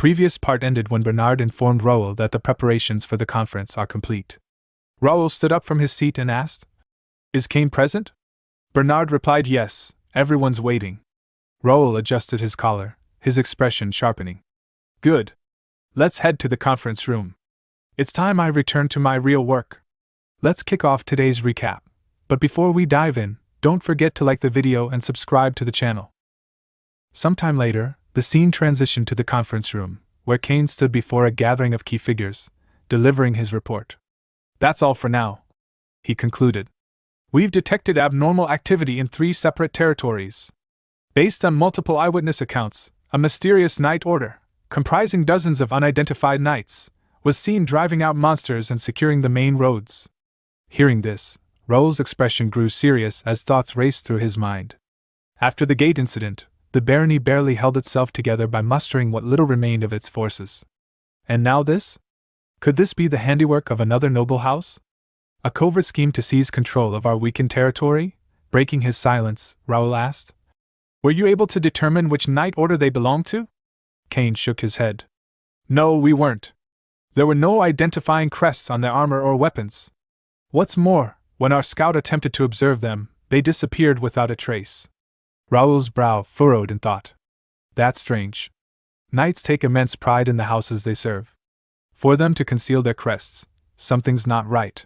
previous part ended when Bernard informed Raul that the preparations for the conference are complete. Raul stood up from his seat and asked, "Is Kane present?" Bernard replied, "Yes, everyone's waiting." Raul adjusted his collar, his expression sharpening. "Good. Let's head to the conference room. It's time I return to my real work. Let's kick off today's recap. But before we dive in, don't forget to like the video and subscribe to the channel." Sometime later, the scene transitioned to the conference room, where Kane stood before a gathering of key figures, delivering his report. "That's all for now," he concluded. "We've detected abnormal activity in 3 separate territories. Based on multiple eyewitness accounts, a mysterious night order, comprising dozens of unidentified knights, was seen driving out monsters and securing the main roads." Hearing this, Raul's expression grew serious as thoughts raced through his mind. After the gate incident, the barony barely held itself together by mustering what little remained of its forces. And now this? Could this be the handiwork of another noble house? A covert scheme to seize control of our weakened territory? Breaking his silence, Raul asked. "Were you able to determine which knight order they belonged to?" Kane shook his head. "No, we weren't. There were no identifying crests on their armor or weapons. What's more, when our scout attempted to observe them, they disappeared without a trace." Raul's brow furrowed in thought. That's strange. Knights take immense pride in the houses they serve. For them to conceal their crests, something's not right.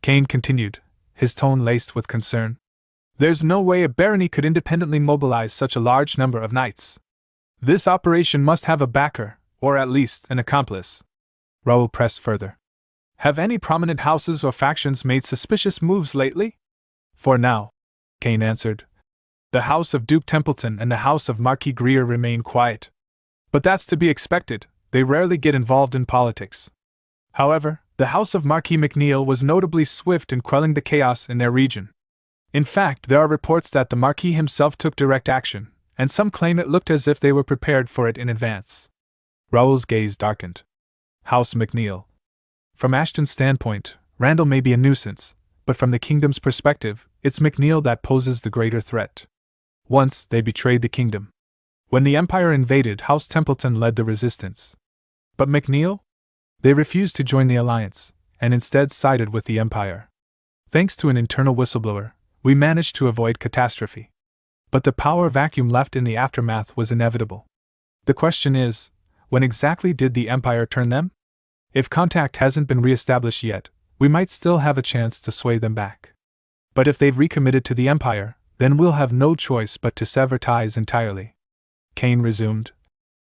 Kane continued, his tone laced with concern. "There's no way a barony could independently mobilize such a large number of knights. This operation must have a backer, or at least an accomplice." Raul pressed further. "Have any prominent houses or factions made suspicious moves lately?" "For now," Kane answered. "The House of Duke Templeton and the House of Marquis Greer remain quiet. But that's to be expected, they rarely get involved in politics. However, the House of Marquis McNeil was notably swift in quelling the chaos in their region. In fact, there are reports that the Marquis himself took direct action, and some claim it looked as if they were prepared for it in advance." Raul's gaze darkened. House McNeil. From Ashton's standpoint, Randall may be a nuisance, but from the kingdom's perspective, it's McNeil that poses the greater threat. Once, they betrayed the kingdom. When the Empire invaded, House Templeton led the resistance. But McNeil? They refused to join the alliance, and instead sided with the Empire. Thanks to an internal whistleblower, we managed to avoid catastrophe. But the power vacuum left in the aftermath was inevitable. The question is, when exactly did the Empire turn them? If contact hasn't been re-established yet, we might still have a chance to sway them back. But if they've recommitted to the Empire, then we'll have no choice but to sever ties entirely." Kane resumed.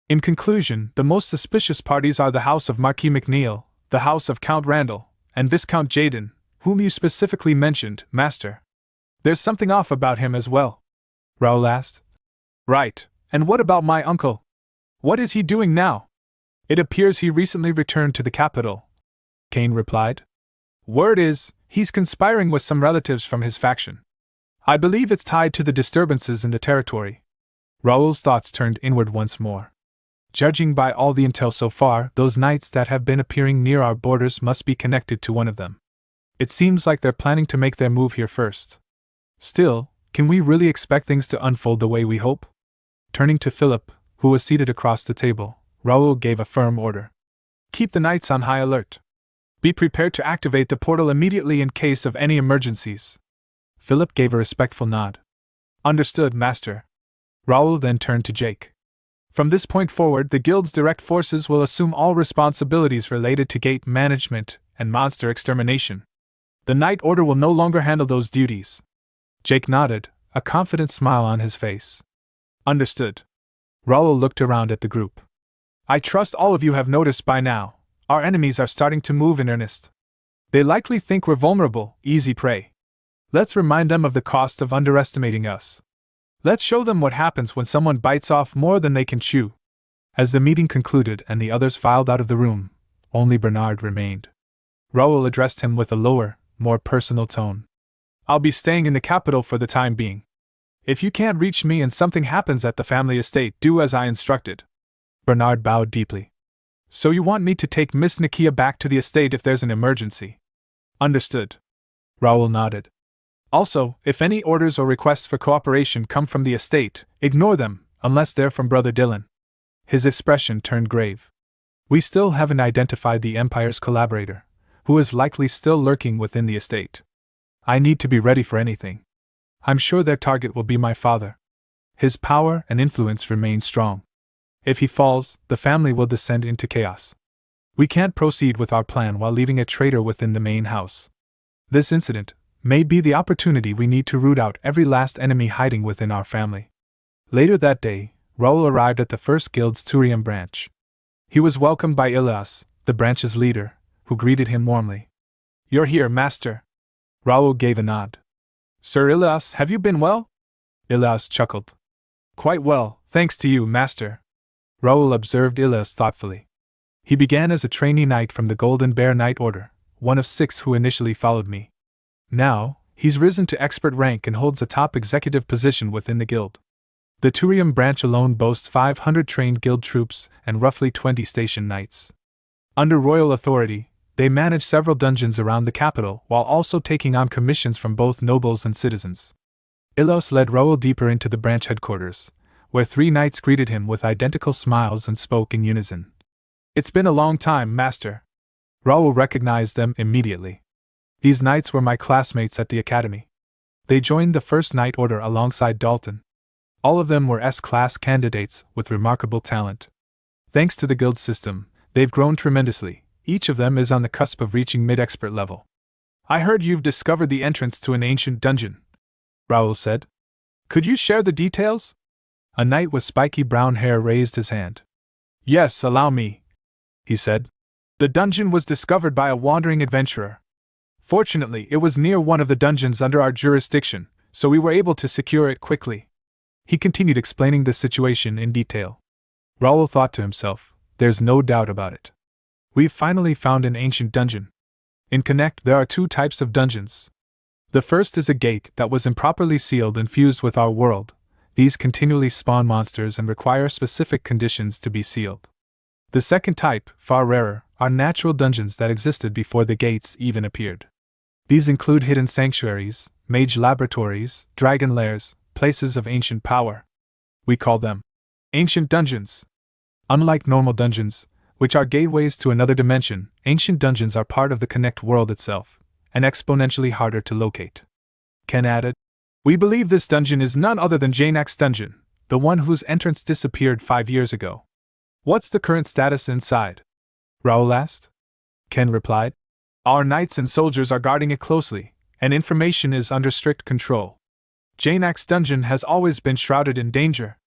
"In conclusion, the most suspicious parties are the House of Marquis McNeil, the House of Count Randall, and Viscount Jaden, whom you specifically mentioned, Master. There's something off about him as well," Raul asked. "Right, and what about my uncle? What is he doing now?" "It appears he recently returned to the capital," Kane replied. "Word is, he's conspiring with some relatives from his faction. I believe it's tied to the disturbances in the territory." Raul's thoughts turned inward once more. Judging by all the intel so far, those knights that have been appearing near our borders must be connected to one of them. It seems like they're planning to make their move here first. Still, can we really expect things to unfold the way we hope? Turning to Philip, who was seated across the table, Raul gave a firm order. "Keep the knights on high alert. Be prepared to activate the portal immediately in case of any emergencies." Philip gave a respectful nod. "Understood, Master." Raul then turned to Jake. "From this point forward, the Guild's direct forces will assume all responsibilities related to gate management and monster extermination. The Night Order will no longer handle those duties." Jake nodded, a confident smile on his face. "Understood." Raul looked around at the group. "I trust all of you have noticed by now, our enemies are starting to move in earnest. They likely think we're vulnerable, easy prey. Let's remind them of the cost of underestimating us. Let's show them what happens when someone bites off more than they can chew." As the meeting concluded and the others filed out of the room, only Bernard remained. Raul addressed him with a lower, more personal tone. "I'll be staying in the capital for the time being. If you can't reach me and something happens at the family estate, do as I instructed." Bernard bowed deeply. "So you want me to take Miss Nakia back to the estate if there's an emergency?" "Understood." Raul nodded. "Also, if any orders or requests for cooperation come from the estate, ignore them, unless they're from Brother Dylan. His expression turned grave. We still haven't identified the Empire's collaborator, who is likely still lurking within the estate. I need to be ready for anything. I'm sure their target will be my father. His power and influence remain strong. If he falls, the family will descend into chaos. We can't proceed with our plan while leaving a traitor within the main house. This incident may be the opportunity we need to root out every last enemy hiding within our family. Later that day, Raul arrived at the first guild's Turium branch. He was welcomed by Ilas, the branch's leader, who greeted him warmly. "You're here, master." Raul gave a nod. "Sir Ilas, have you been well?" Ilas chuckled. "Quite well, thanks to you, master." Raul observed Ilas thoughtfully. He began as a trainee knight from the Golden Bear Knight Order, one of 6 who initially followed me. Now, he's risen to expert rank and holds a top executive position within the guild. The Turium branch alone boasts 500 trained guild troops and roughly 20 station knights. Under royal authority, they manage several dungeons around the capital while also taking on commissions from both nobles and citizens. Ilas led Raul deeper into the branch headquarters, where 3 knights greeted him with identical smiles and spoke in unison. "It's been a long time, master." Raul recognized them immediately. These knights were my classmates at the academy. They joined the First Knight Order alongside Dalton. All of them were S-class candidates with remarkable talent. Thanks to the guild system, they've grown tremendously. Each of them is on the cusp of reaching mid-expert level. "I heard you've discovered the entrance to an ancient dungeon," Raul said. "Could you share the details?" A knight with spiky brown hair raised his hand. "Yes, allow me," he said. "The dungeon was discovered by a wandering adventurer. Fortunately, it was near one of the dungeons under our jurisdiction, so we were able to secure it quickly." He continued explaining the situation in detail. Raul thought to himself, there's no doubt about it. We've finally found an ancient dungeon. In Connect, there are 2 types of dungeons. The first is a gate that was improperly sealed and fused with our world. These continually spawn monsters and require specific conditions to be sealed. The second type, far rarer, are natural dungeons that existed before the gates even appeared. These include hidden sanctuaries, mage laboratories, dragon lairs, places of ancient power. We call them ancient dungeons. Unlike normal dungeons, which are gateways to another dimension, ancient dungeons are part of the Connect world itself, and exponentially harder to locate. Ken added, "We believe this dungeon is none other than Jainak's dungeon, the one whose entrance disappeared 5 years ago. What's the current status inside?" Raul asked. Ken replied, "Our knights and soldiers are guarding it closely, and information is under strict control. Jainak's dungeon has always been shrouded in danger.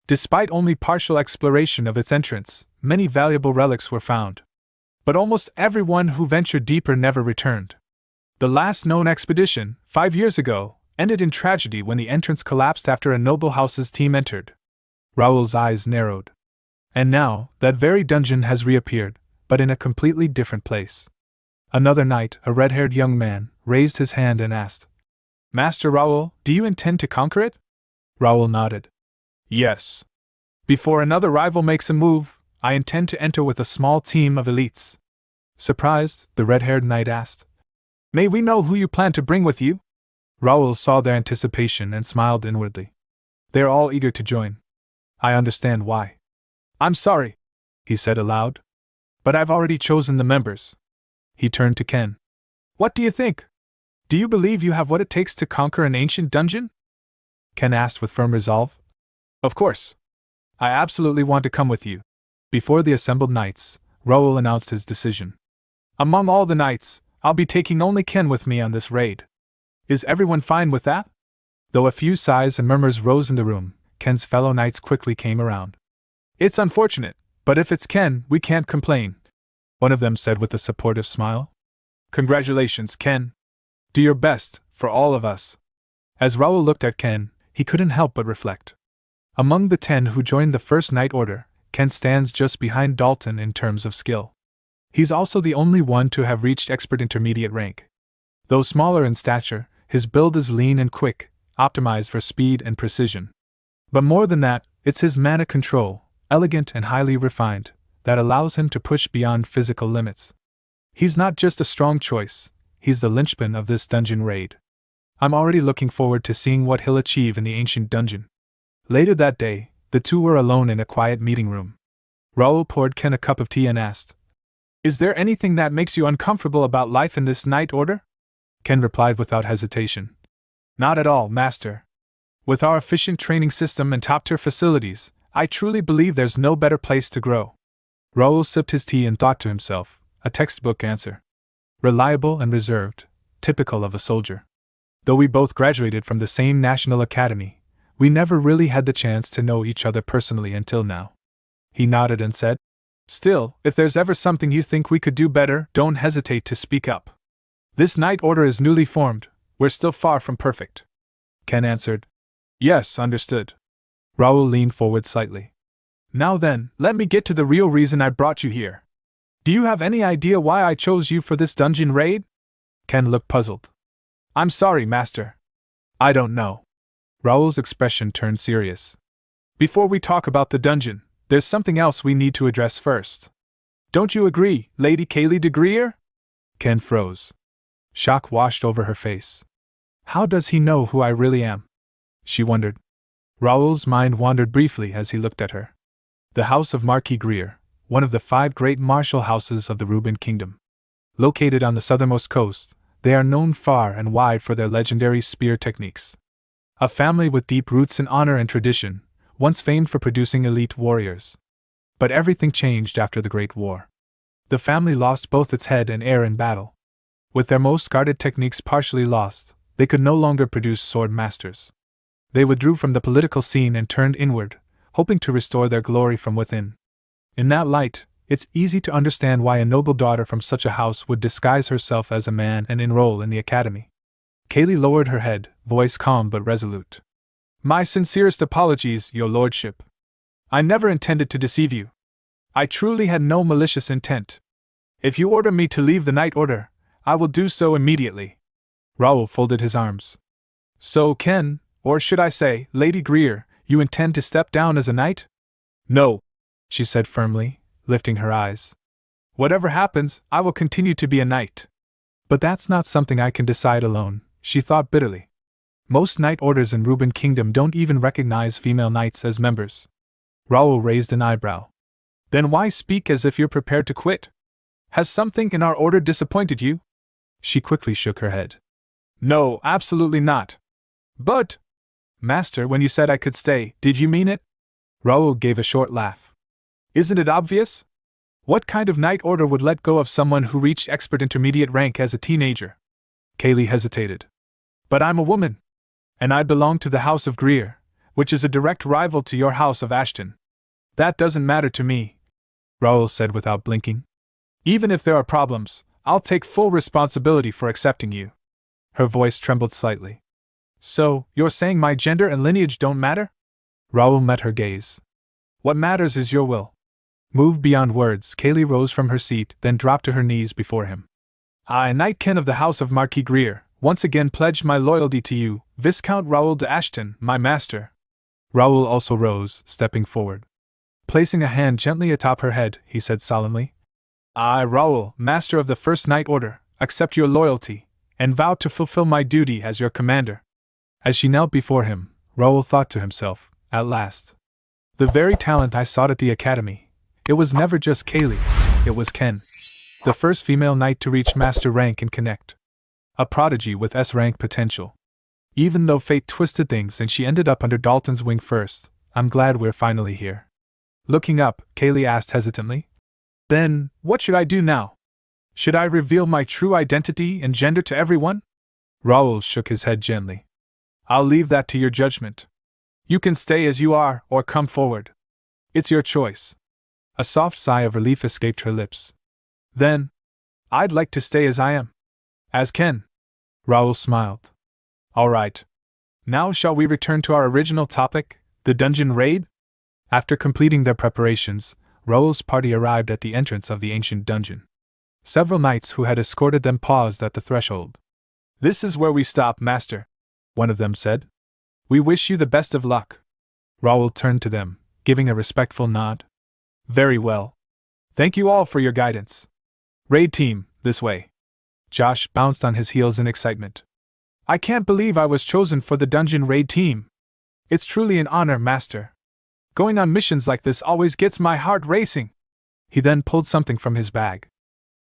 Despite only partial exploration of its entrance, many valuable relics were found. But almost everyone who ventured deeper never returned. The last known expedition, 5 years ago, ended in tragedy when the entrance collapsed after a noble house's team entered." Raul's eyes narrowed. And now, that very dungeon has reappeared, but in a completely different place. Another knight, a red-haired young man, raised his hand and asked, "Master Raul, do you intend to conquer it?" Raul nodded. "Yes. Before another rival makes a move, I intend to enter with a small team of elites." Surprised, the red-haired knight asked, "May we know who you plan to bring with you?" Raul saw their anticipation and smiled inwardly. "They're all eager to join. I understand why." "I'm sorry," he said aloud, "but I've already chosen the members." He turned to Ken. "What do you think? Do you believe you have what it takes to conquer an ancient dungeon?" Ken asked with firm resolve. "Of course. I absolutely want to come with you." Before the assembled knights, Raul announced his decision. "Among all the knights, I'll be taking only Ken with me on this raid. Is everyone fine with that?" Though a few sighs and murmurs rose in the room, Ken's fellow knights quickly came around. "It's unfortunate, but if it's Ken, we can't complain," one of them said with a supportive smile. "Congratulations, Ken. Do your best, for all of us." As Raul looked at Ken, he couldn't help but reflect. Among the 10 who joined the First Knight Order, Ken stands just behind Dalton in terms of skill. He's also the only one to have reached expert intermediate rank. Though smaller in stature, his build is lean and quick, optimized for speed and precision. But more than that, it's his mana control, elegant and highly refined, that allows him to push beyond physical limits. He's not just a strong choice, he's the linchpin of this dungeon raid. I'm already looking forward to seeing what he'll achieve in the ancient dungeon. Later that day, the two were alone in a quiet meeting room. Raul poured Ken a cup of tea and asked, "Is there anything that makes you uncomfortable about life in this night order?" Ken replied without hesitation. "Not at all, Master. With our efficient training system and top-tier facilities, I truly believe there's no better place to grow." Raul sipped his tea and thought to himself, a textbook answer. Reliable and reserved, typical of a soldier. Though we both graduated from the same National Academy, we never really had the chance to know each other personally until now. He nodded and said, "Still, if there's ever something you think we could do better, don't hesitate to speak up. This night order is newly formed, we're still far from perfect." Ken answered, "Yes, understood." Raul leaned forward slightly. "Now then, let me get to the real reason I brought you here. Do you have any idea why I chose you for this dungeon raid?" Ken looked puzzled. "I'm sorry, Master. I don't know." Raul's expression turned serious. "Before we talk about the dungeon, there's something else we need to address first. Don't you agree, Lady Kaye de Greer?" Ken froze. Shock washed over her face. How does he know who I really am? She wondered. Raoul's mind wandered briefly as he looked at her. The House of Marquis Greer, one of the 5 great martial houses of the Reuben Kingdom. Located on the southernmost coast, they are known far and wide for their legendary spear techniques. A family with deep roots in honor and tradition, once famed for producing elite warriors. But everything changed after the Great War. The family lost both its head and heir in battle. With their most guarded techniques partially lost, they could no longer produce sword masters. They withdrew from the political scene and turned inward, hoping to restore their glory from within. In that light, it's easy to understand why a noble daughter from such a house would disguise herself as a man and enroll in the academy. Kaye lowered her head, voice calm but resolute. "My sincerest apologies, Your Lordship. I never intended to deceive you. I truly had no malicious intent. If you order me to leave the night order, I will do so immediately." Raul folded his arms. "So Ken, or should I say, Lady Greer, you intend to step down as a knight?" "No," she said firmly, lifting her eyes. "Whatever happens, I will continue to be a knight." "But that's not something I can decide alone," she thought bitterly. "Most knight orders in Reuben Kingdom don't even recognize female knights as members." Raul raised an eyebrow. "Then why speak as if you're prepared to quit? Has something in our order disappointed you?" She quickly shook her head. "No, absolutely not. But, Master, when you said I could stay, did you mean it?" Raul gave a short laugh. "Isn't it obvious? What kind of knight order would let go of someone who reached expert intermediate rank as a teenager?" Kaye hesitated. "But I'm a woman. And I belong to the House of Greer, which is a direct rival to your House of Ashton. That doesn't matter to me," Raul said without blinking. "Even if there are problems, I'll take full responsibility for accepting you." Her voice trembled slightly. "So, you're saying my gender and lineage don't matter?" Raul met her gaze. "What matters is your will." Moved beyond words, Kaye rose from her seat, then dropped to her knees before him. "I, Knight Ken of the House of Marquis Greer, once again pledge my loyalty to you, Viscount Raul de Ashton, my master." Raul also rose, stepping forward. Placing a hand gently atop her head, he said solemnly, "I, Raul, master of the First Knight Order, accept your loyalty, and vow to fulfill my duty as your commander." As she knelt before him, Raul thought to himself, at last. The very talent I sought at the academy. It was never just Kaye, it was Ken. The first female knight to reach master rank and connect. A prodigy with S-rank potential. Even though fate twisted things and she ended up under Dalton's wing first, I'm glad we're finally here. Looking up, Kaye asked hesitantly, "Then, what should I do now? Should I reveal my true identity and gender to everyone?" Raul shook his head gently. "I'll leave that to your judgment. You can stay as you are, or come forward. It's your choice." A soft sigh of relief escaped her lips. "Then, I'd like to stay as I am. As Ken." Raul smiled. "All right. Now shall we return to our original topic, the dungeon raid?" After completing their preparations, Raul's party arrived at the entrance of the ancient dungeon. Several knights who had escorted them paused at the threshold. "This is where we stop, Master," one of them said. "We wish you the best of luck." Raul turned to them, giving a respectful nod. "Very well. Thank you all for your guidance. Raid team, this way." Josh bounced on his heels in excitement. "I can't believe I was chosen for the dungeon raid team. It's truly an honor, Master." Going on missions like this always gets my heart racing. He then pulled something from his bag.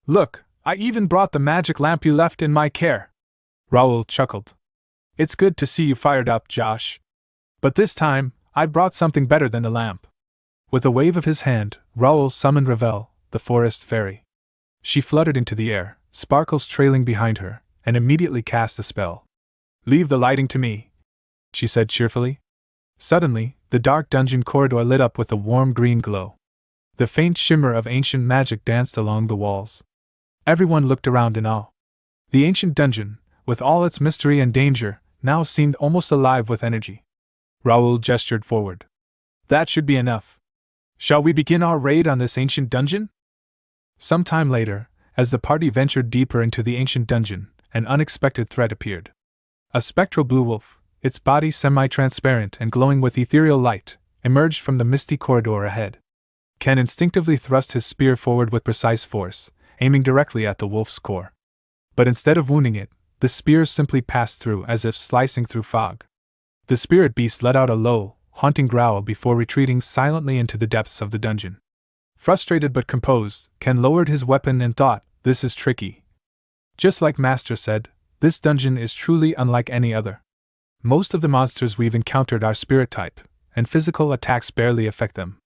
Look, I even brought the magic lamp you left in my care. Raul chuckled. It's good to see you fired up, Josh. But this time, I brought something better than the lamp. With a wave of his hand, Raul summoned Ravel, the forest fairy. She fluttered into the air, sparkles trailing behind her, and immediately cast a spell. Leave the lighting to me, she said cheerfully. Suddenly, the dark dungeon corridor lit up with a warm green glow. The faint shimmer of ancient magic danced along the walls. Everyone looked around in awe. The ancient dungeon, with all its mystery and danger, now seemed almost alive with energy. Raul gestured forward. That should be enough. Shall we begin our raid on this ancient dungeon? Some time later, as the party ventured deeper into the ancient dungeon, an unexpected threat appeared. A spectral blue wolf, its body semi-transparent and glowing with ethereal light, emerged from the misty corridor ahead. Ken instinctively thrust his spear forward with precise force, aiming directly at the wolf's core. But instead of wounding it, the spear simply passed through as if slicing through fog. The spirit beast let out a low, haunting growl before retreating silently into the depths of the dungeon. Frustrated but composed, Ken lowered his weapon and thought, this is tricky. Just like Master said, this dungeon is truly unlike any other. Most of the monsters we've encountered are spirit type, and physical attacks barely affect them.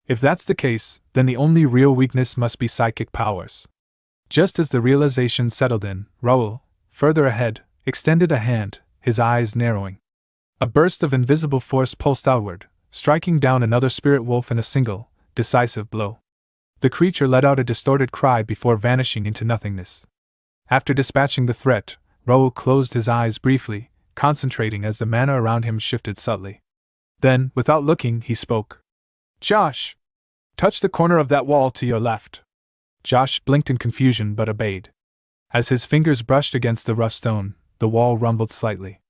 If that's the case, then the only real weakness must be psychic powers. Just as the realization settled in, Raul, further ahead, extended a hand, his eyes narrowing. A burst of invisible force pulsed outward, striking down another spirit wolf in a single, decisive blow. The creature let out a distorted cry before vanishing into nothingness. After dispatching the threat, Raul closed his eyes briefly, concentrating as the mana around him shifted subtly. Then, without looking, he spoke. Josh! Touch the corner of that wall to your left. Josh blinked in confusion but obeyed. As his fingers brushed against the rough stone, the wall rumbled slightly.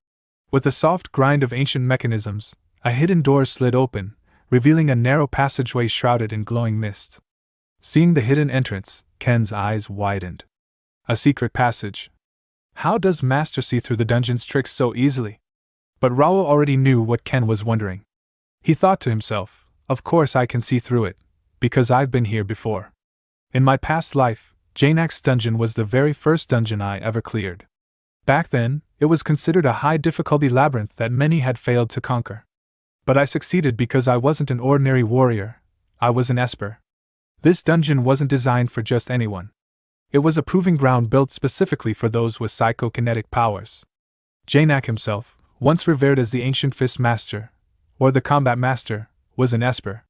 With a soft grind of ancient mechanisms, a hidden door slid open, revealing a narrow passageway shrouded in glowing mist. Seeing the hidden entrance, Ken's eyes widened. A secret passage. How does Master see through the dungeon's tricks so easily? But Raul already knew what Ken was wondering. He thought to himself, of course I can see through it, because I've been here before. In my past life, Janak's dungeon was the very first dungeon I ever cleared. Back then, it was considered a high-difficulty labyrinth that many had failed to conquer. But I succeeded because I wasn't an ordinary warrior, I was an Esper. This dungeon wasn't designed for just anyone. It was a proving ground built specifically for those with psychokinetic powers. Janak himself, once revered as the ancient fist master, or the combat master, was an Esper.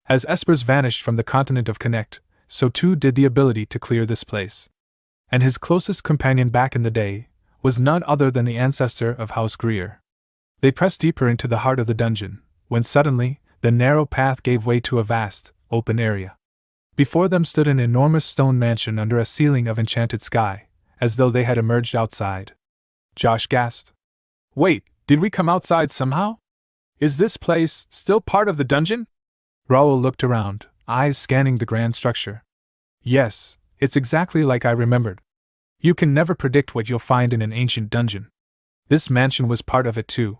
As Espers vanished from the continent of Connect, so too did the ability to clear this place. And his closest companion back in the day was none other than the ancestor of House Greer. They pressed deeper into the heart of the dungeon, when suddenly, the narrow path gave way to a vast, open area. Before them stood an enormous stone mansion under a ceiling of enchanted sky, as though they had emerged outside. Josh gasped. Wait, did we come outside somehow? Is this place still part of the dungeon? Raul looked around, eyes scanning the grand structure. Yes, it's exactly like I remembered. You can never predict what you'll find in an ancient dungeon. This mansion was part of it too.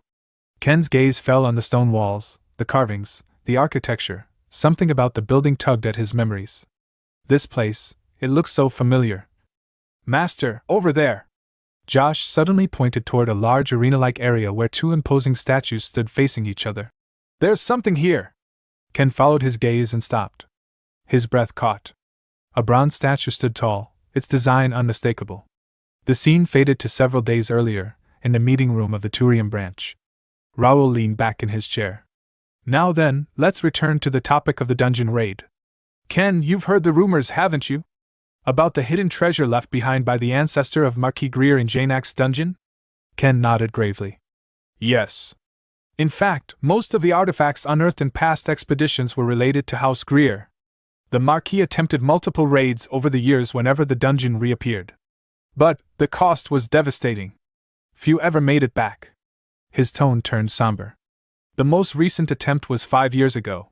Ken's gaze fell on the stone walls, the carvings, the architecture. Something about the building tugged at his memories. This place, it looks so familiar. Master, over there! Josh suddenly pointed toward a large arena-like area where two imposing statues stood facing each other. There's something here! Ken followed his gaze and stopped. His breath caught. A bronze statue stood tall, its design unmistakable. The scene faded to several days earlier, in the meeting room of the Turium branch. Raul leaned back in his chair. Now then, let's return to the topic of the dungeon raid. Ken, you've heard the rumors, haven't you? About the hidden treasure left behind by the ancestor of Marquis Greer in Janak's dungeon? Ken nodded gravely. Yes. In fact, most of the artifacts unearthed in past expeditions were related to House Greer. The Marquis attempted multiple raids over the years whenever the dungeon reappeared. But the cost was devastating. Few ever made it back. His tone turned somber. The most recent attempt was 5 years ago.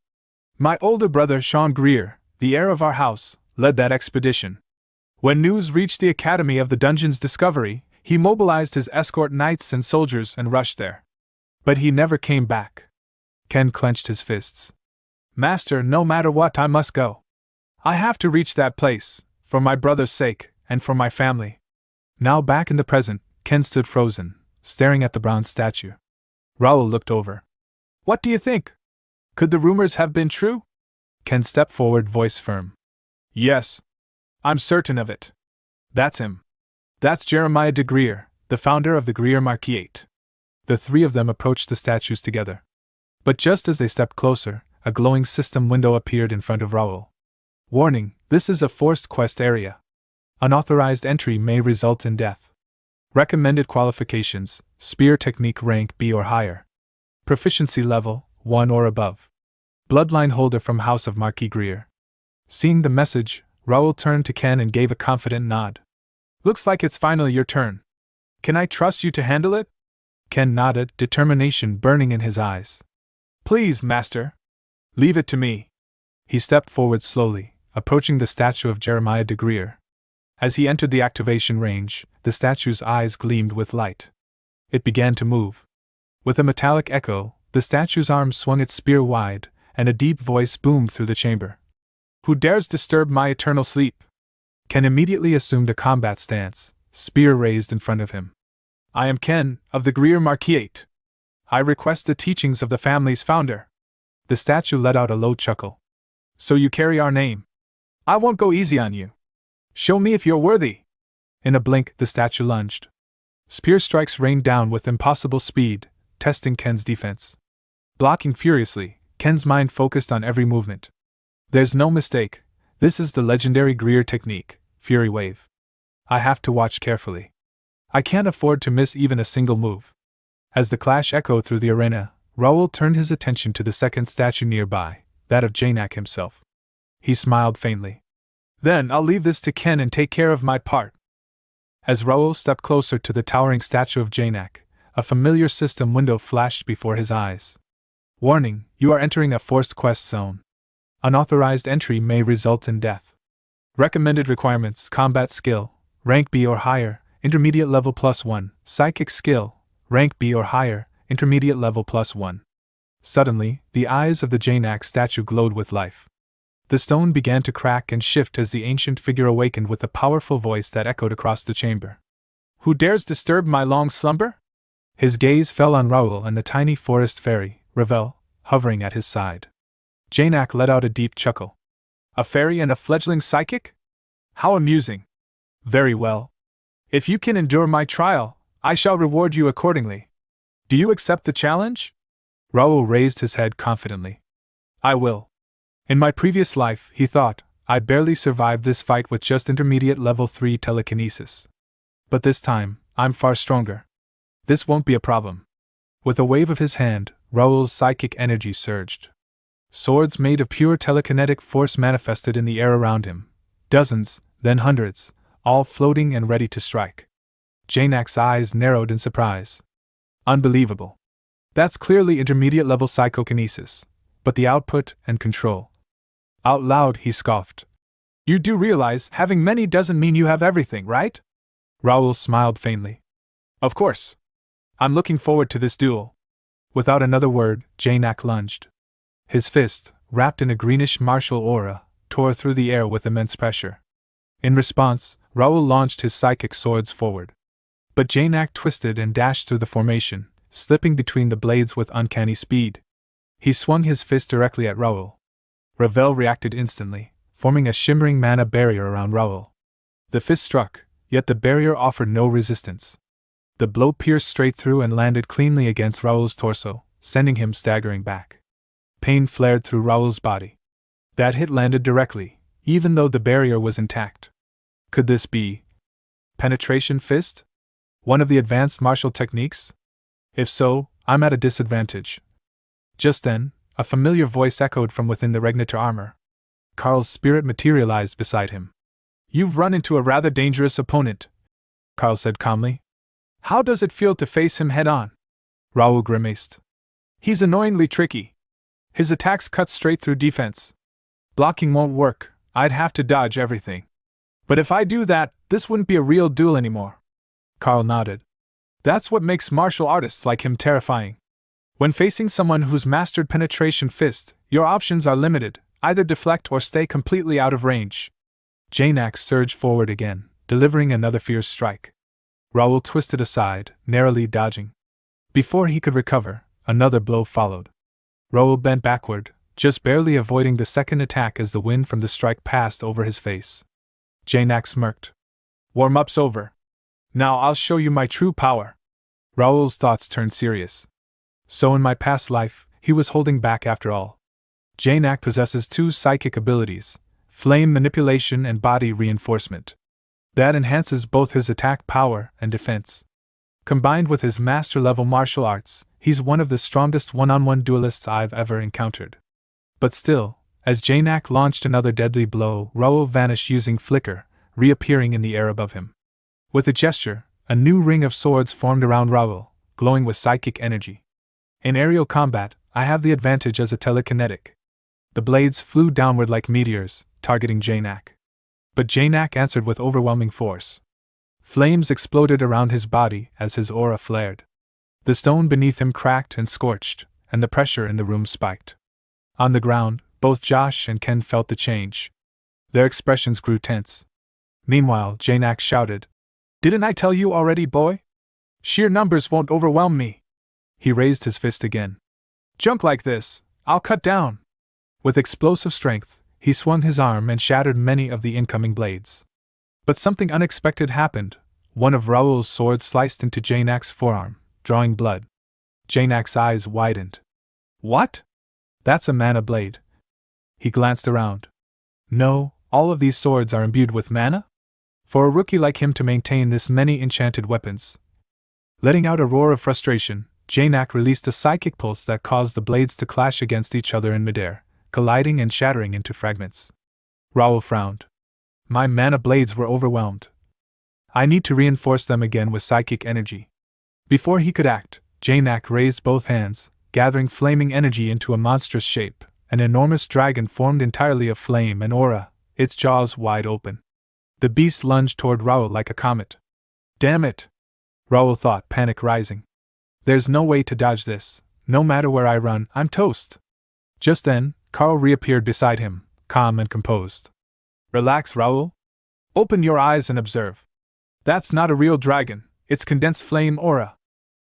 My older brother Sean Greer, the heir of our house, led that expedition. When news reached the Academy of the Dungeon's discovery, he mobilized his escort knights and soldiers and rushed there. But he never came back. Ken clenched his fists. Master, no matter what, I must go. I have to reach that place, for my brother's sake, and for my family. Now back in the present, Ken stood frozen, staring at the bronze statue. Raul looked over. What do you think? Could the rumors have been true? Ken stepped forward, voice firm. Yes. I'm certain of it. That's him. That's Jeremiah de Greer, the founder of the Greer Marquette. The three of them approached the statues together. But just as they stepped closer, a glowing system window appeared in front of Raul. Warning, this is a forced quest area. Unauthorized entry may result in death. Recommended qualifications, spear technique rank B or higher. Proficiency level, 1 or above. Bloodline holder from House of Marquis Greer. Seeing the message, Raul turned to Ken and gave a confident nod. Looks like it's finally your turn. Can I trust you to handle it? Ken nodded, determination burning in his eyes. Please, Master. Leave it to me. He stepped forward slowly, approaching the statue of Jeremiah de Greer. As he entered the activation range, the statue's eyes gleamed with light. It began to move. With a metallic echo, the statue's arm swung its spear wide, and a deep voice boomed through the chamber. Who dares disturb my eternal sleep? Ken immediately assumed a combat stance, spear raised in front of him. I am Ken, of the Greer Marquette. I request the teachings of the family's founder. The statue let out a low chuckle. So you carry our name. I won't go easy on you. Show me if you're worthy. In a blink, the statue lunged. Spear strikes rained down with impossible speed, testing Ken's defense. Blocking furiously, Ken's mind focused on every movement. There's no mistake, this is the legendary Greer technique, Fury Wave. I have to watch carefully. I can't afford to miss even a single move. As the clash echoed through the arena, Raul turned his attention to the second statue nearby, that of Janak himself. He smiled faintly. Then I'll leave this to Ken and take care of my part. As Raul stepped closer to the towering statue of Janak, a familiar system window flashed before his eyes. Warning, you are entering a forced quest zone. Unauthorized entry may result in death. Recommended requirements: combat skill, rank B or higher, intermediate level +1, psychic skill, rank B or higher, intermediate level +1. Suddenly, the eyes of the Janak statue glowed with life. The stone began to crack and shift as the ancient figure awakened with a powerful voice that echoed across the chamber. Who dares disturb my long slumber? His gaze fell on Raul and the tiny forest fairy, Ravel, hovering at his side. Janak let out a deep chuckle. A fairy and a fledgling psychic? How amusing. Very well. If you can endure my trial, I shall reward you accordingly. Do you accept the challenge? Raul raised his head confidently. I will. In my previous life, he thought, I barely survived this fight with just intermediate level 3 telekinesis. But this time, I'm far stronger. This won't be a problem. With a wave of his hand, Raul's psychic energy surged. Swords made of pure telekinetic force manifested in the air around him. Dozens, then hundreds, all floating and ready to strike. Janak's eyes narrowed in surprise. Unbelievable. That's clearly intermediate level psychokinesis, but the output and control. Out loud, he scoffed. You do realize having many doesn't mean you have everything, right? Raul smiled faintly. Of course. I'm looking forward to this duel. Without another word, Janak lunged. His fist, wrapped in a greenish martial aura, tore through the air with immense pressure. In response, Raul launched his psychic swords forward. But Janak twisted and dashed through the formation, slipping between the blades with uncanny speed. He swung his fist directly at Raul. Ravel reacted instantly, forming a shimmering mana barrier around Raul. The fist struck, yet the barrier offered no resistance. The blow pierced straight through and landed cleanly against Raul's torso, sending him staggering back. Pain flared through Raul's body. That hit landed directly, even though the barrier was intact. Could this be penetration fist? One of the advanced martial techniques? If so, I'm at a disadvantage. Just then, a familiar voice echoed from within the Regnitor armor. Karl's spirit materialized beside him. You've run into a rather dangerous opponent, Karl said calmly. How does it feel to face him head-on? Raul grimaced. He's annoyingly tricky. His attacks cut straight through defense. Blocking won't work, I'd have to dodge everything. But if I do that, this wouldn't be a real duel anymore. Karl nodded. That's what makes martial artists like him terrifying. When facing someone who's mastered penetration fist, your options are limited, either deflect or stay completely out of range. Janak surged forward again, delivering another fierce strike. Raul twisted aside, narrowly dodging. Before he could recover, another blow followed. Raul bent backward, just barely avoiding the second attack as the wind from the strike passed over his face. Janak smirked. Warm-up's over. Now I'll show you my true power. Raul's thoughts turned serious. So in my past life, he was holding back after all. Janak possesses two psychic abilities, flame manipulation and body reinforcement. That enhances both his attack power and defense. Combined with his master-level martial arts, he's one of the strongest one-on-one duelists I've ever encountered. But still, as Janak launched another deadly blow, Raul vanished using flicker, reappearing in the air above him. With a gesture, a new ring of swords formed around Raul, glowing with psychic energy. In aerial combat, I have the advantage as a telekinetic. The blades flew downward like meteors, targeting Janak. But Janak answered with overwhelming force. Flames exploded around his body as his aura flared. The stone beneath him cracked and scorched, and the pressure in the room spiked. On the ground, both Josh and Ken felt the change. Their expressions grew tense. Meanwhile, Janak shouted, "Didn't I tell you already, boy? Sheer numbers won't overwhelm me." He raised his fist again. "Junk like this, I'll cut down." With explosive strength, he swung his arm and shattered many of the incoming blades. But something unexpected happened. One of Raul's swords sliced into Janak's forearm, drawing blood. Janak's eyes widened. "What? That's a mana blade." He glanced around. "No, all of these swords are imbued with mana? For a rookie like him to maintain this many enchanted weapons." Letting out a roar of frustration, Janak released a psychic pulse that caused the blades to clash against each other in midair, colliding and shattering into fragments. Raul frowned. "My mana blades were overwhelmed. I need to reinforce them again with psychic energy." Before he could act, Janak raised both hands, gathering flaming energy into a monstrous shape. An enormous dragon formed entirely of flame and aura, its jaws wide open. The beast lunged toward Raul like a comet. "Damn it!" Raul thought, panic rising. "There's no way to dodge this. No matter where I run, I'm toast." Just then, Carl reappeared beside him, calm and composed. "Relax, Raul. Open your eyes and observe. That's not a real dragon, it's condensed flame aura.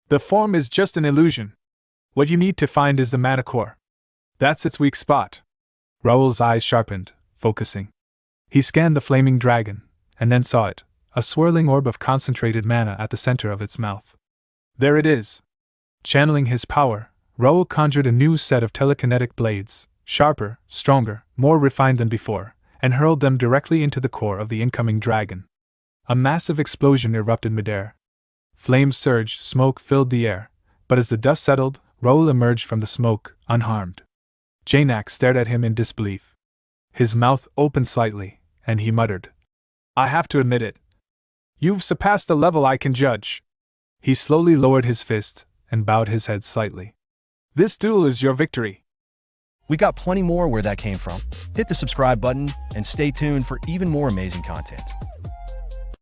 The form is just an illusion. What you need to find is the mana core. That's its weak spot." Raul's eyes sharpened, focusing. He scanned the flaming dragon, and then saw it, a swirling orb of concentrated mana at the center of its mouth. There it is. Channeling his power, Raul conjured a new set of telekinetic blades, sharper, stronger, more refined than before, and hurled them directly into the core of the incoming dragon. A massive explosion erupted midair. Flames surged, smoke filled the air, but as the dust settled, Raul emerged from the smoke, unharmed. Janak stared at him in disbelief. His mouth opened slightly, and he muttered, "I have to admit it. You've surpassed the level I can judge." He slowly lowered his fist and bowed his head slightly. "This duel is your victory." We got plenty more where that came from. Hit the subscribe button and stay tuned for even more amazing content.